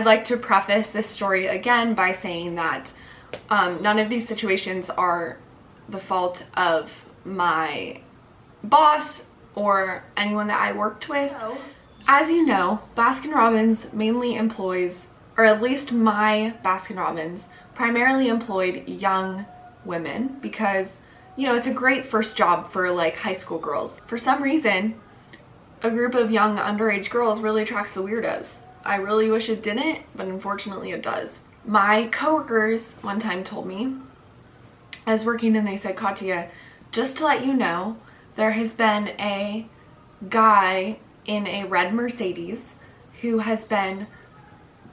I'd like to preface this story again by saying that none of these situations are the fault of my boss or anyone that I worked with. As you know, Baskin-Robbins mainly employs, or at least my Baskin-Robbins primarily employed young women because, you know, it's a great first job for like high school girls. For some reason, a group of young underage girls really attracts the weirdos. I really wish it didn't, but unfortunately it does. My coworkers one time told me, I was working and they said, Katia, just to let you know, there has been a guy in a red Mercedes who has been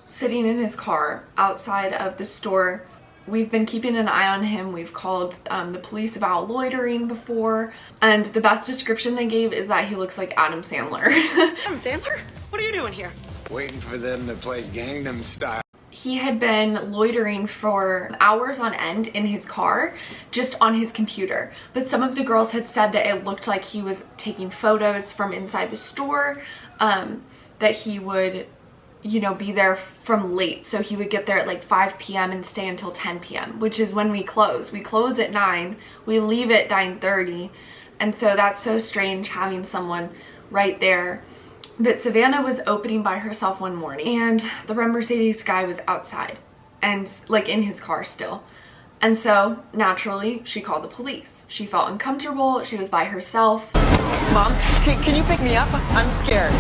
sitting in his car outside of the store. We've been keeping an eye on him. We've called the police about loitering before, and the best description they gave is that he looks like Adam Sandler. Adam Sandler? What are you doing here? Waiting for them to play Gangnam Style. He had been loitering for hours on end in his car, just on his computer. But some of the girls had said that it looked like he was taking photos from inside the store, that he would, you know, be there from late. So he would get there at like 5 p.m. and stay until 10 p.m., which is when we close. We close at 9, we leave at 9:30. And so that's so strange having someone right there. But Savannah was opening by herself one morning and the red Mercedes guy was outside and like in his car still. And so naturally she called the police. She felt uncomfortable. She was by herself. Mom, can you pick me up? I'm scared.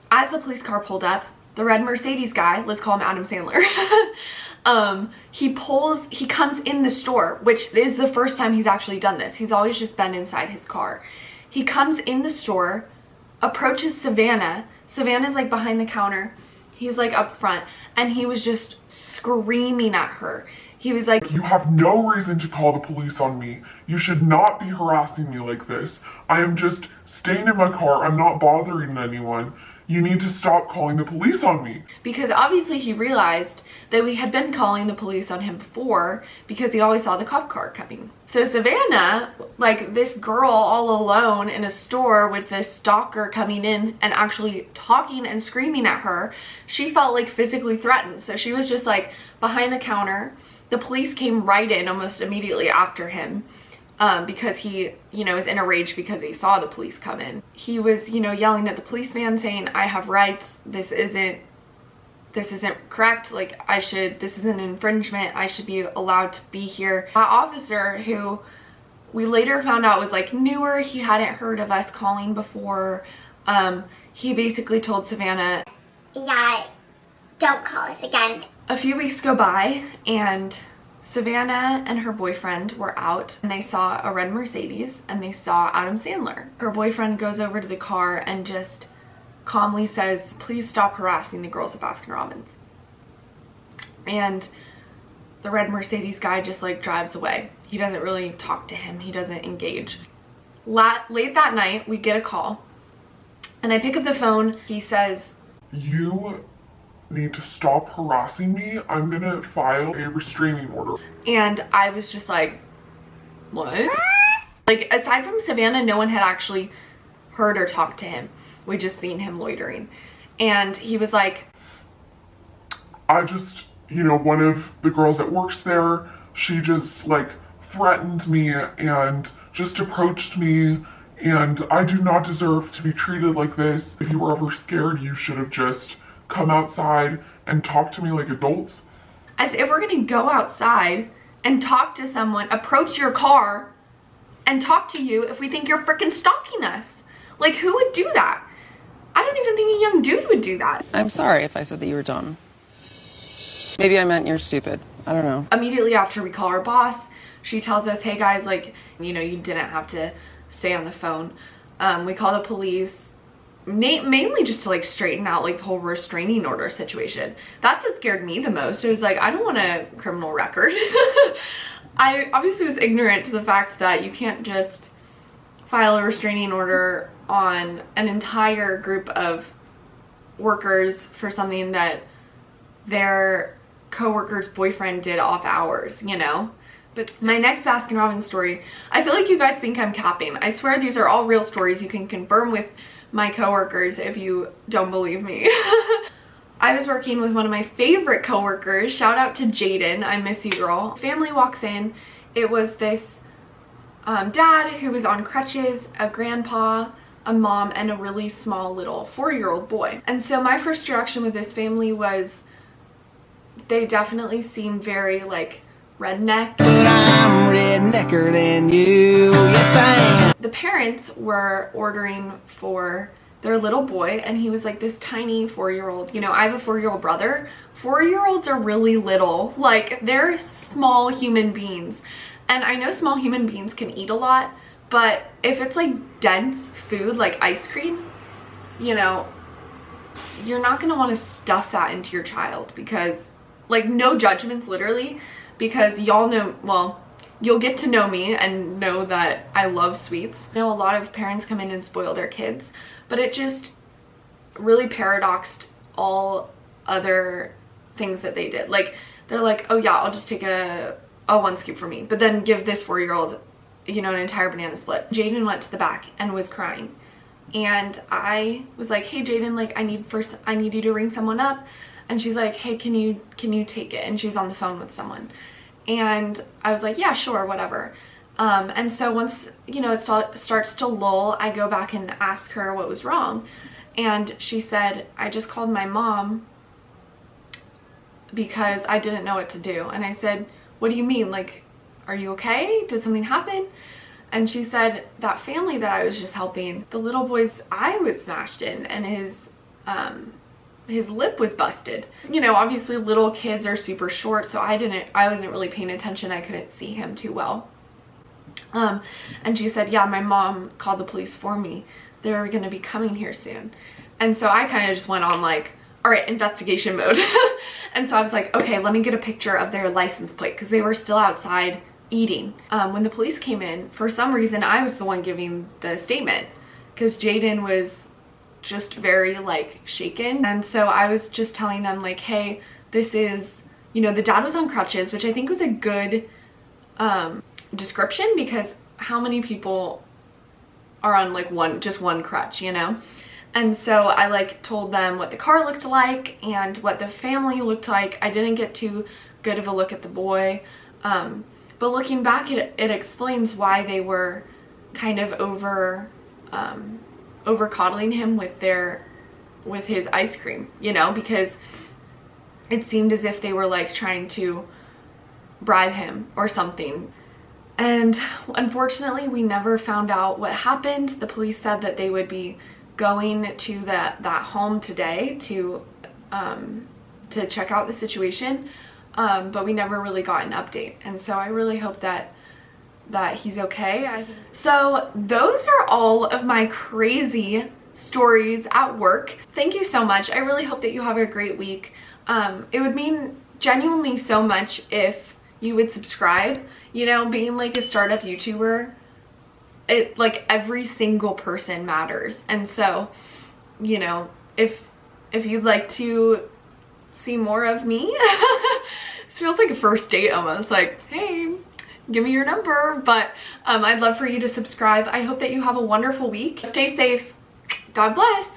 As the police car pulled up, the red Mercedes guy, let's call him Adam Sandler, he comes in the store, which is the first time he's actually done this. He's always just been inside his car. He comes in the store, approaches Savannah. Savannah's like behind the counter. He's like up front and he was just screaming at her. He was like, "You have no reason to call the police on me. You should not be harassing me like this. I am just staying in my car. I'm not bothering anyone. You need to stop calling the police on me." Because obviously he realized that we had been calling the police on him before because he always saw the cop car coming. So Savannah, like this girl all alone in a store with this stalker coming in and actually talking and screaming at her, she felt like physically threatened. So she was just like behind the counter. The police came right in almost immediately after him. Because he, you know, is in a rage because he saw the police come in. He was, you know, yelling at the policeman saying, "I have rights. This isn't correct. Like this is an infringement. I should be allowed to be here." That officer, who we later found out was like newer, he hadn't heard of us calling before, he basically told Savannah, "Yeah, don't call us again." A few weeks go by and Savannah and her boyfriend were out and they saw a red Mercedes and they saw Adam Sandler. Her boyfriend goes over to the car and just calmly says, "Please stop harassing the girls at Baskin-Robbins." And the red Mercedes guy just like drives away. He doesn't really talk to him. He doesn't engage. Late that night, we get a call and I pick up the phone. He says, "You need to stop harassing me. I'm gonna file a restraining order." And I was just like, what? Like, aside from Savannah, no one had actually heard or talked to him. We just seen him loitering. And he was like, "I just, you know, one of the girls that works there, she just like threatened me and just approached me, and I do not deserve to be treated like this. If you were ever scared, you should have just come outside and talk to me like adults." As if we're gonna go outside and talk to someone, approach your car and talk to you if we think you're freaking stalking us. Like, who would do that? I don't even think a young dude would do that. I'm sorry if I said that you were dumb. Maybe I meant you're stupid. I don't know. Immediately after we call our boss, she tells us, "Hey guys, like, you know, you didn't have to stay on the phone." We call the police. Mainly just to like straighten out like the whole restraining order situation. That's what scared me the most. It was like, I don't want a criminal record. I obviously was ignorant to the fact that you can't just file a restraining order on an entire group of workers for something that their co-worker's boyfriend did off hours, you know? But my next Baskin-Robbins story, I feel like you guys think I'm capping. I swear these are all real stories. You can confirm with my coworkers if you don't believe me. I was working with one of my favorite coworkers. Shout out to Jaden. I miss you, girl. His family walks in. It was this dad who was on crutches, a grandpa, a mom, and a really small little 4-year-old boy. And so my first reaction with this family was they definitely seem very like redneck. But I'm rednecker than you, yes I am. The parents were ordering for their little boy, and he was like this tiny 4-year-old. You know, I have a 4-year-old brother. 4-year-olds are really little. Like, they're small human beings. And I know small human beings can eat a lot, but if it's like dense food, like ice cream, you know, you're not gonna want to stuff that into your child, because, like, no judgments literally, because y'all know, well, you'll get to know me and know that I love sweets. I know a lot of parents come in and spoil their kids, but it just really paradoxed all other things that they did. Like, they're like, oh yeah, I'll just take a 1 scoop for me, but then give this 4-year-old, you know, an entire banana split. Jaden went to the back and was crying, and I was like, hey Jaden, like, I need you to ring someone up. And she's like, hey, can you take it? And she was on the phone with someone, and I was like, yeah, sure, whatever. And so once, you know, it starts to lull, I go back and ask her what was wrong, and she said, I just called my mom because I didn't know what to do. And I said, what do you mean? Like, are you okay? Did something happen? And she said, that family that I was just helping, the little boy's eye was smashed in, and his lip was busted. You know, obviously little kids are super short, so I wasn't really paying attention. I couldn't see him too well. And she said, yeah, my mom called the police for me. They're gonna be coming here soon. And so I kind of just went on like, all right, investigation mode. And so I was like, okay, let me get a picture of their license plate, because they were still outside eating. When the police came in, for some reason, I was the one giving the statement, because Jaden was just very like shaken. And so I was just telling them like, hey, this is, you know, the dad was on crutches, which I think was a good description, because how many people are on like just one crutch, you know? And so I like told them what the car looked like and what the family looked like. I didn't get too good of a look at the boy, but looking back, it explains why they were kind of over coddling him with his ice cream, you know, because it seemed as if they were like trying to bribe him or something. And unfortunately, we never found out what happened. The police said that they would be going to that home today to check out the situation, but we never really got an update. And so I really hope that he's okay. So those are all of my crazy stories at work. Thank you so much. I really hope that you have a great week. It would mean genuinely so much if you would subscribe. You know, being like a startup YouTuber, it like every single person matters. And so, you know, if you'd like to see more of me, this feels like a first date almost, like, hey, give me your number. But I'd love for you to subscribe. I hope that you have a wonderful week. Stay safe. God bless.